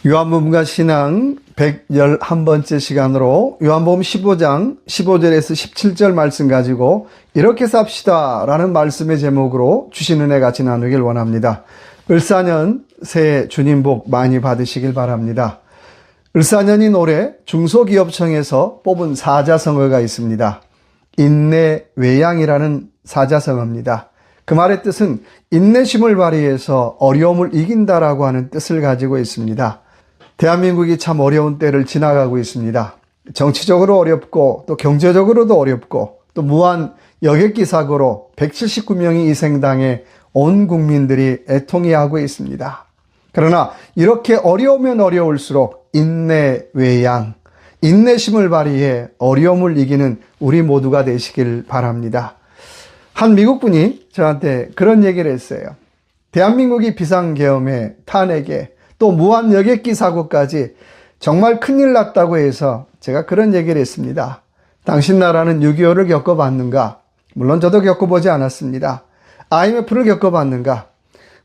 요한복음과 신앙 111번째 시간으로 요한복음 15장 15절에서 17절 말씀 가지고 이렇게 삽시다 라는 말씀의 제목으로 주신 은혜 같이 나누길 원합니다. 을사년 새해 주님 복 많이 받으시길 바랍니다. 을사년인 올해 중소기업청에서 뽑은 사자성어가 있습니다. 인내외양이라는 사자성어입니다. 그 말의 뜻은 인내심을 발휘해서 어려움을 이긴다라고 하는 뜻을 가지고 있습니다. 대한민국이 참 어려운 때를 지나가고 있습니다. 정치적으로 어렵고 또 경제적으로도 어렵고 또 무한 여객기 사고로 179명이 희생당해 온 국민들이 애통해하고 있습니다. 그러나 이렇게 어려우면 어려울수록 인내외양, 인내심을 발휘해 어려움을 이기는 우리 모두가 되시길 바랍니다. 한 미국분이 저한테 그런 얘기를 했어요. 대한민국이 비상계엄에 탄핵에 또 무한 여객기 사고까지 정말 큰일 났다고 해서 제가 그런 얘기를 했습니다. 당신 나라는 6.25를 겪어봤는가? 물론 저도 겪어보지 않았습니다. IMF를 겪어봤는가?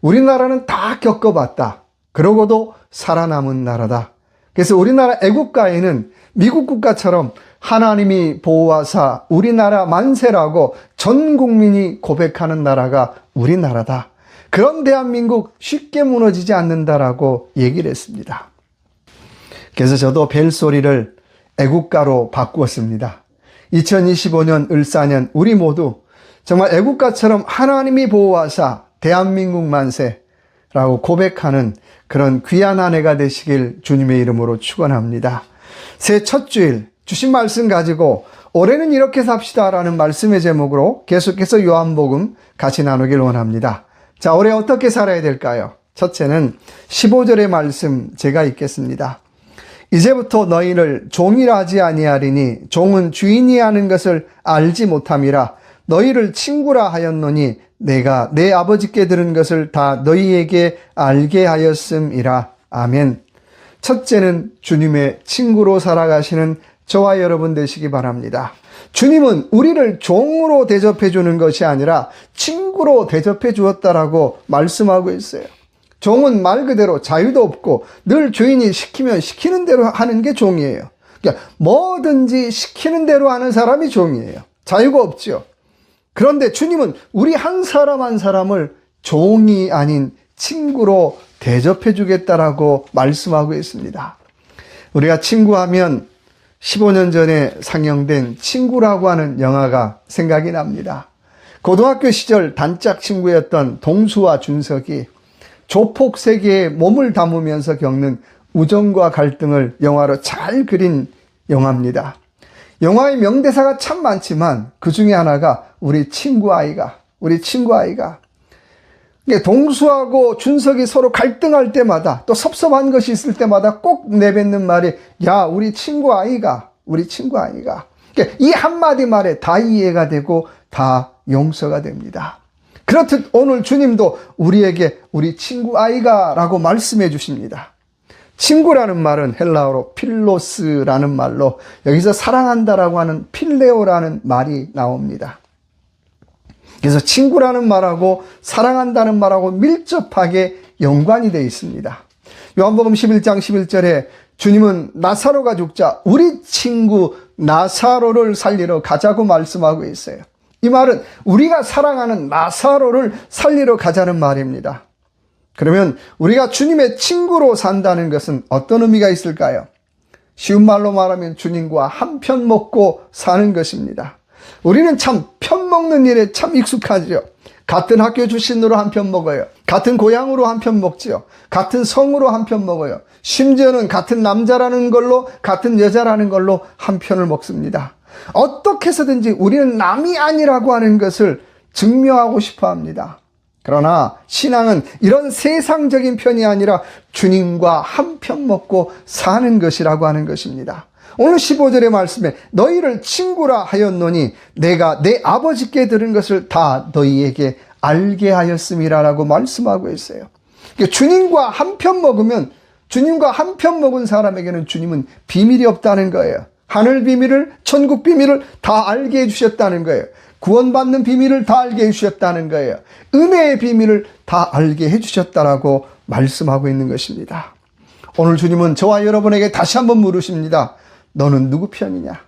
우리나라는 다 겪어봤다. 그러고도 살아남은 나라다. 그래서 우리나라 애국가에는 미국 국가처럼 하나님이 보호하사 우리나라 만세라고 전 국민이 고백하는 나라가 우리나라다. 그런 대한민국 쉽게 무너지지 않는다라고 얘기를 했습니다. 그래서 저도 벨소리를 애국가로 바꾸었습니다. 2025년 을사년 우리 모두 정말 애국가처럼 하나님이 보호하사 대한민국 만세라고 고백하는 그런 귀한 한 해가 되시길 주님의 이름으로 축원합니다. 새해 첫 주일 주신 말씀 가지고 올해는 이렇게 삽시다라는 말씀의 제목으로 계속해서 요한복음 같이 나누길 원합니다. 자, 올해 어떻게 살아야 될까요? 첫째는 15절의 말씀 제가 읽겠습니다. 이제부터 너희를 종이라 하지 아니하리니 종은 주인이 하는 것을 알지 못함이라. 너희를 친구라 하였노니 내가 내 아버지께 들은 것을 다 너희에게 알게 하였음이라. 아멘. 첫째는 주님의 친구로 살아가시는 저와 여러분 되시기 바랍니다. 주님은 우리를 종으로 대접해 주는 것이 아니라 친구로 대접해 주었다라고 말씀하고 있어요. 종은 말 그대로 자유도 없고 늘 주인이 시키면 시키는 대로 하는 게 종이에요. 그러니까 뭐든지 시키는 대로 하는 사람이 종이에요. 자유가 없죠. 그런데 주님은 우리 한 사람 한 사람을 종이 아닌 친구로 대접해 주겠다라고 말씀하고 있습니다. 우리가 친구하면 15년 전에 상영된 친구라고 하는 영화가 생각이 납니다. 고등학교 시절 단짝 친구였던 동수와 준석이 조폭 세계에 몸을 담으면서 겪는 우정과 갈등을 영화로 잘 그린 영화입니다. 영화의 명대사가 참 많지만 그 중에 하나가 우리 친구 아이가 동수하고 준석이 서로 갈등할 때마다 또 섭섭한 것이 있을 때마다 꼭 내뱉는 말이 야 우리 친구 아이가 이 한마디 말에 다 이해가 되고 다 용서가 됩니다. 그렇듯 오늘 주님도 우리에게 우리 친구 아이가 라고 말씀해 주십니다. 친구라는 말은 헬라어로 필로스라는 말로 여기서 사랑한다라고 하는 필레오라는 말이 나옵니다. 그래서 친구라는 말하고 사랑한다는 말하고 밀접하게 연관이 되어 있습니다. 요한복음 11장 11절에 주님은 나사로가 죽자 우리 친구 나사로를 살리러 가자고 말씀하고 있어요. 이 말은 우리가 사랑하는 나사로를 살리러 가자는 말입니다. 그러면 우리가 주님의 친구로 산다는 것은 어떤 의미가 있을까요? 쉬운 말로 말하면 주님과 한 편 먹고 사는 것입니다. 우리는 참 편먹는 일에 참 익숙하죠. 같은 학교 출신으로 한 편 먹어요. 같은 고향으로 한 편 먹지요. 같은 성으로 한 편 먹어요. 심지어는 같은 남자라는 걸로 같은 여자라는 걸로 한 편을 먹습니다. 어떻게 해서든지 우리는 남이 아니라고 하는 것을 증명하고 싶어 합니다. 그러나 신앙은 이런 세상적인 편이 아니라 주님과 한 편 먹고 사는 것이라고 하는 것입니다. 오늘 15절의 말씀에 너희를 친구라 하였노니 내가 내 아버지께 들은 것을 다 너희에게 알게 하였음이라라고 말씀하고 있어요. 그러니까 주님과 한 편 먹으면 주님과 한 편 먹은 사람에게는 주님은 비밀이 없다는 거예요. 하늘 비밀을 천국 비밀을 다 알게 해주셨다는 거예요. 구원받는 비밀을 다 알게 해주셨다는 거예요. 은혜의 비밀을 다 알게 해주셨다라고 말씀하고 있는 것입니다. 오늘 주님은 저와 여러분에게 다시 한번 물으십니다. 너는 누구 편이냐?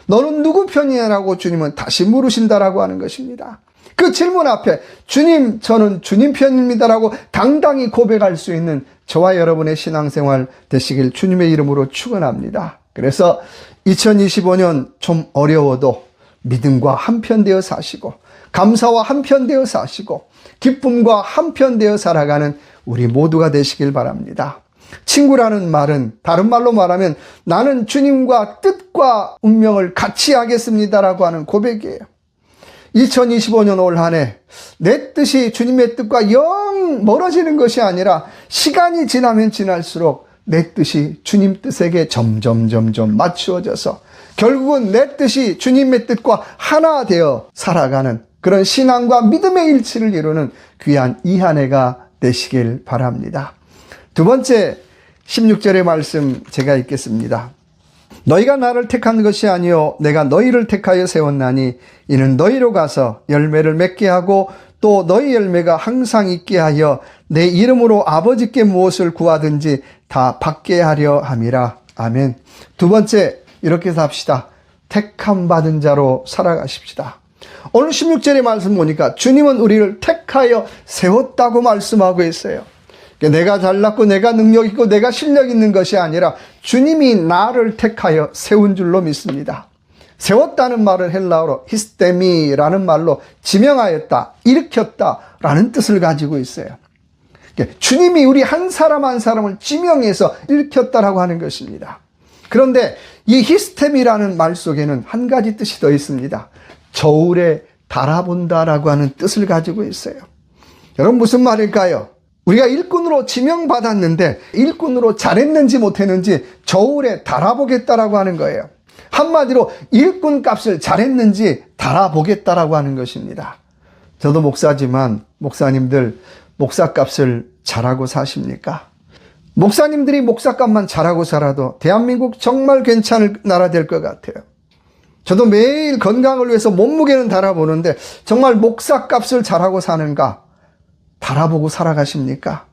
너는 누구 편이냐라고 주님은 다시 물으신다라고 하는 것입니다. 그 질문 앞에 주님, 저는 주님 편입니다라고 당당히 고백할 수 있는 저와 여러분의 신앙생활 되시길 주님의 이름으로 축원합니다. 그래서 2025년 좀 어려워도 믿음과 한편되어 사시고 감사와 한편되어 사시고 기쁨과 한편되어 살아가는 우리 모두가 되시길 바랍니다. 친구라는 말은 다른 말로 말하면 나는 주님과 뜻과 운명을 같이 하겠습니다라고 하는 고백이에요. 2025년 올 한 해 내 뜻이 주님의 뜻과 영 멀어지는 것이 아니라 시간이 지나면 지날수록 내 뜻이 주님 뜻에게 점점 맞추어져서 결국은 내 뜻이 주님의 뜻과 하나 되어 살아가는 그런 신앙과 믿음의 일치를 이루는 귀한 이 한 해가 되시길 바랍니다. 두 번째 16절의 말씀 제가 읽겠습니다. 너희가 나를 택한 것이 아니요 내가 너희를 택하여 세웠나니 이는 너희로 가서 열매를 맺게 하고 또 너희 열매가 항상 있게 하여 내 이름으로 아버지께 무엇을 구하든지 다 받게 하려 함이라. 아멘. 두 번째 이렇게 합시다. 택함 받은 자로 살아가십시다. 오늘 16절의 말씀 보니까 주님은 우리를 택하여 세웠다고 말씀하고 있어요. 내가 잘났고 내가 능력 있고 내가 실력 있는 것이 아니라 주님이 나를 택하여 세운 줄로 믿습니다. 세웠다는 말은 헬라어로 히스테미라는 말로 지명하였다, 일으켰다라는 뜻을 가지고 있어요. 주님이 우리 한 사람 한 사람을 지명해서 일으켰다라고 하는 것입니다. 그런데 이 히스테미라는 말 속에는 한 가지 뜻이 더 있습니다. 저울에 달아본다라고 하는 뜻을 가지고 있어요. 여러분 무슨 말일까요? 우리가 일꾼으로 지명받았는데 일꾼으로 잘했는지 못했는지 저울에 달아보겠다라고 하는 거예요. 한마디로 일꾼 값을 잘했는지 달아보겠다라고 하는 것입니다. 저도 목사지만 목사님들 목사값을 잘하고 사십니까? 목사님들이 목사값만 잘하고 살아도 대한민국 정말 괜찮은 나라 될 것 같아요. 저도 매일 건강을 위해서 몸무게는 달아보는데 정말 목사값을 잘하고 사는가? 달아보고 살아가십니까?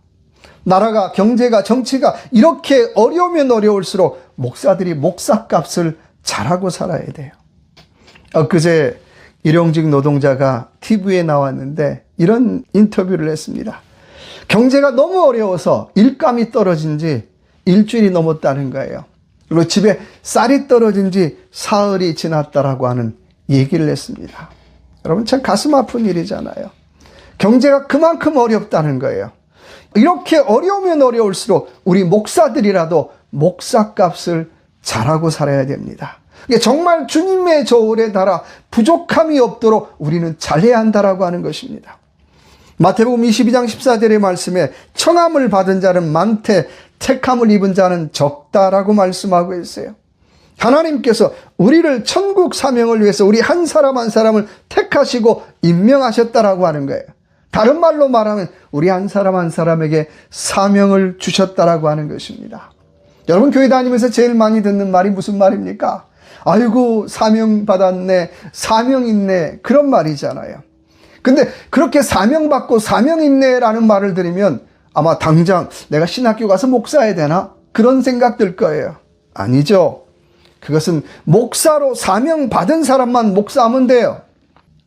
나라가 경제가 정치가 이렇게 어려우면 어려울수록 목사들이 목사값을 잘하고 살아야 돼요. 엊그제 일용직 노동자가 TV에 나왔는데 이런 인터뷰를 했습니다. 경제가 너무 어려워서 일감이 떨어진 지 일주일이 넘었다는 거예요. 그리고 집에 쌀이 떨어진 지 사흘이 지났다라고 하는 얘기를 했습니다. 여러분 참 가슴 아픈 일이잖아요. 경제가 그만큼 어렵다는 거예요. 이렇게 어려우면 어려울수록 우리 목사들이라도 목사값을 잘하고 살아야 됩니다. 정말 주님의 저울에 달아 부족함이 없도록 우리는 잘해야 한다라고 하는 것입니다. 마태복음 22장 14절의 말씀에 청함을 받은 자는 많되 택함을 입은 자는 적다라고 말씀하고 있어요. 하나님께서 우리를 천국 사명을 위해서 우리 한 사람 한 사람을 택하시고 임명하셨다라고 하는 거예요. 다른 말로 말하면 우리 한 사람 한 사람에게 사명을 주셨다라고 하는 것입니다. 여러분 교회 다니면서 제일 많이 듣는 말이 무슨 말입니까? 아이고 사명 받았네, 사명 있네, 그런 말이잖아요. 근데 그렇게 사명 받고 사명 있네라는 말을 들으면 아마 당장 내가 신학교 가서 목사해야 되나? 그런 생각 들 거예요. 아니죠. 그것은 목사로 사명 받은 사람만 목사하면 돼요.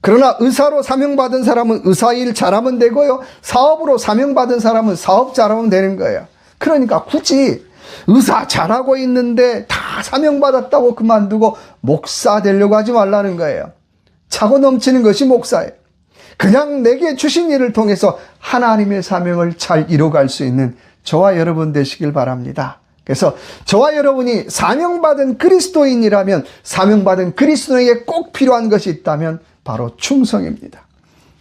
그러나 의사로 사명받은 사람은 의사일 잘하면 되고요. 사업으로 사명받은 사람은 사업 잘하면 되는 거예요. 그러니까 굳이 의사 잘하고 있는데 다 사명받았다고 그만두고 목사 되려고 하지 말라는 거예요. 차고 넘치는 것이 목사예요. 그냥 내게 주신 일을 통해서 하나님의 사명을 잘 이루어갈 수 있는 저와 여러분 되시길 바랍니다. 그래서 저와 여러분이 사명받은 그리스도인이라면 사명받은 그리스도인에게 꼭 필요한 것이 있다면 바로 충성입니다.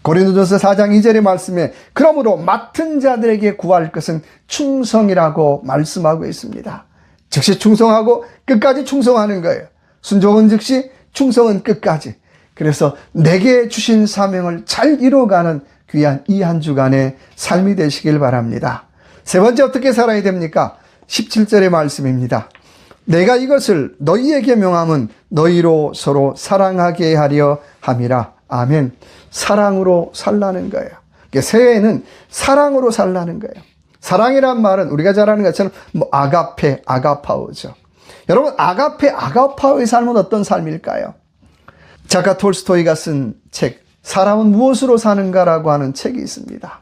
고린도전서 4장 2절의 말씀에 그러므로 맡은 자들에게 구할 것은 충성이라고 말씀하고 있습니다. 즉시 충성하고 끝까지 충성하는 거예요. 순종은 즉시 충성은 끝까지. 그래서 내게 주신 사명을 잘 이루어가는 귀한 이 한 주간의 삶이 되시길 바랍니다. 세 번째 어떻게 살아야 됩니까? 17절의 말씀입니다. 내가 이것을 너희에게 명함은 너희로 서로 사랑하게 하려 함이라. 아멘. 사랑으로 살라는 거예요. 새해에는 사랑으로 살라는 거예요. 사랑이란 말은 우리가 잘 아는 것처럼 아가페, 아가파오죠. 여러분, 아가페, 아가파오의 삶은 어떤 삶일까요? 작가 톨스토이가 쓴 책, 사람은 무엇으로 사는가라고 하는 책이 있습니다.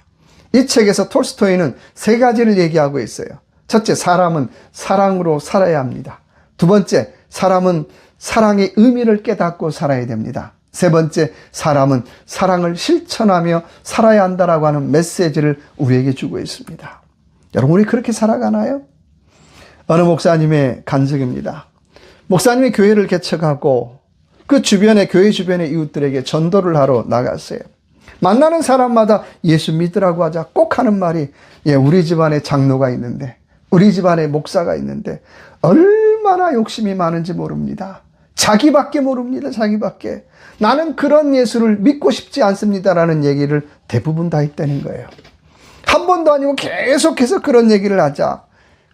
이 책에서 톨스토이는 세 가지를 얘기하고 있어요. 첫째, 사람은 사랑으로 살아야 합니다. 두 번째, 사람은 사랑의 의미를 깨닫고 살아야 됩니다. 세 번째, 사람은 사랑을 실천하며 살아야 한다라고 하는 메시지를 우리에게 주고 있습니다. 여러분, 우리 그렇게 살아가나요? 어느 목사님의 간증입니다. 목사님이 교회를 개척하고 그 주변에, 교회 주변의 이웃들에게 전도를 하러 나갔어요. 만나는 사람마다 예수 믿으라고 하자 꼭 하는 말이, 우리 집안에 장로가 있는데, 우리 집안에 목사가 있는데 얼마나 욕심이 많은지 모릅니다. 자기밖에 모릅니다. 자기밖에. 나는 그런 예수를 믿고 싶지 않습니다라는 얘기를 대부분 다 했다는 거예요. 한 번도 아니고 계속해서 그런 얘기를 하자.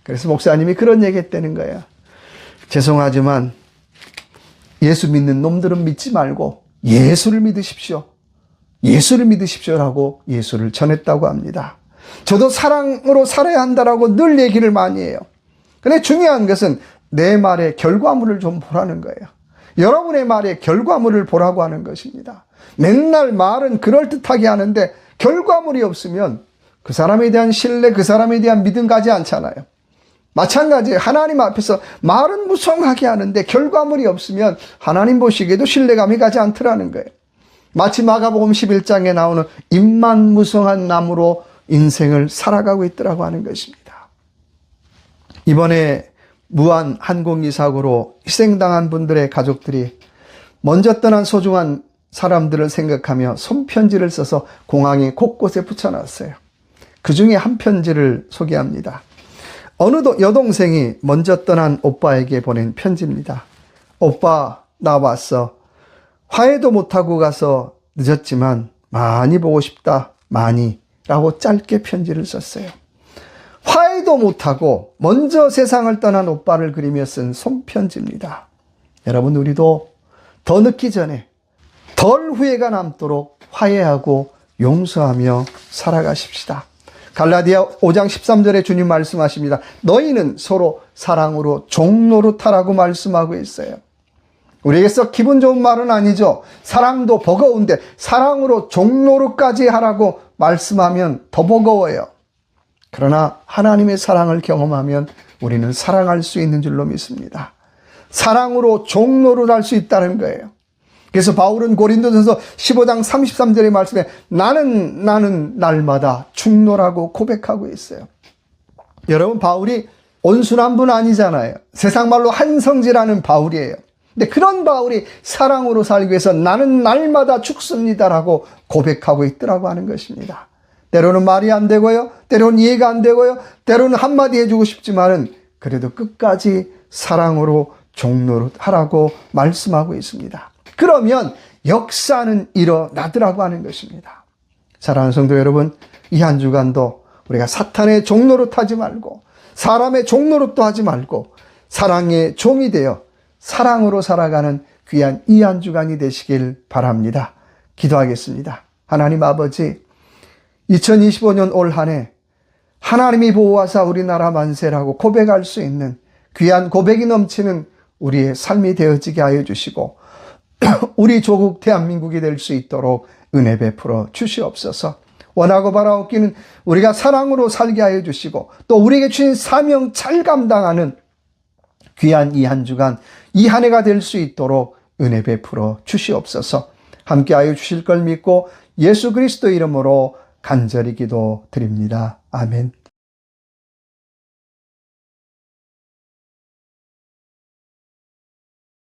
그래서 목사님이 그런 얘기 했다는 거예요. 죄송하지만 예수 믿는 놈들은 믿지 말고 예수를 믿으십시오. 예수를 믿으십시오라고 예수를 전했다고 합니다. 저도 사랑으로 살아야 한다라고 늘 얘기를 많이 해요. 근데 중요한 것은 내 말의 결과물을 좀 보라는 거예요. 여러분의 말의 결과물을 보라고 하는 것입니다. 맨날 말은 그럴듯하게 하는데 결과물이 없으면 그 사람에 대한 신뢰, 그 사람에 대한 믿음 가지 않잖아요. 마찬가지예요. 하나님 앞에서 말은 무성하게 하는데 결과물이 없으면 하나님 보시기에도 신뢰감이 가지 않더라는 거예요. 마치 마가복음 11장에 나오는 입만 무성한 나무로 인생을 살아가고 있더라고 하는 것입니다. 이번에 무한 항공기 사고로 희생당한 분들의 가족들이 먼저 떠난 소중한 사람들을 생각하며 손편지를 써서 공항의 곳곳에 붙여놨어요. 그 중에 한 편지를 소개합니다. 어느 여동생이 먼저 떠난 오빠에게 보낸 편지입니다. 오빠, 나 왔어. 화해도 못하고 가서 늦었지만 많이 보고 싶다. 많이. 라고 짧게 편지를 썼어요. 화해도 못하고 먼저 세상을 떠난 오빠를 그리며 쓴 손편지입니다. 여러분, 우리도 더 늦기 전에 덜 후회가 남도록 화해하고 용서하며 살아가십시다. 갈라디아 5장 13절에 주님 말씀하십니다. 너희는 서로 사랑으로 종노릇하라고 말씀하고 있어요. 우리에게서 기분 좋은 말은 아니죠. 사랑도 버거운데 사랑으로 종노릇까지 하라고 말씀하면 더 버거워요. 그러나 하나님의 사랑을 경험하면 우리는 사랑할 수 있는 줄로 믿습니다. 사랑으로 종노릇할 수 있다는 거예요. 그래서 바울은 고린도전서 15장 33절의 말씀에 나는 날마다 충노라고 고백하고 있어요. 여러분, 바울이 온순한 분 아니잖아요. 세상 말로 한성질하는 바울이에요. 근데 그런 바울이 사랑으로 살기 위해서 나는 날마다 죽습니다라고 고백하고 있더라고 하는 것입니다. 때로는 말이 안 되고요. 때로는 이해가 안 되고요. 때로는 한마디 해주고 싶지만은 그래도 끝까지 사랑으로 종노릇하라고 말씀하고 있습니다. 그러면 역사는 일어나더라고 하는 것입니다. 사랑하는 성도 여러분, 이 한 주간도 우리가 사탄의 종노릇하지 말고 사람의 종노릇도 하지 말고 사랑의 종이 되어 사랑으로 살아가는 귀한 이 한 주간이 되시길 바랍니다. 기도하겠습니다. 하나님 아버지, 2025년 올 한 해 하나님이 보호하사 우리나라 만세라고 고백할 수 있는 귀한 고백이 넘치는 우리의 삶이 되어지게 하여 주시고 우리 조국 대한민국이 될 수 있도록 은혜 베풀어 주시옵소서. 원하고 바라옵기는 우리가 사랑으로 살게 하여 주시고 또 우리에게 주신 사명 잘 감당하는 귀한 이 한 주간, 이 한 해가 될 수 있도록 은혜 베풀어 주시옵소서. 함께하여 주실 걸 믿고 예수 그리스도 이름으로 간절히 기도드립니다. 아멘.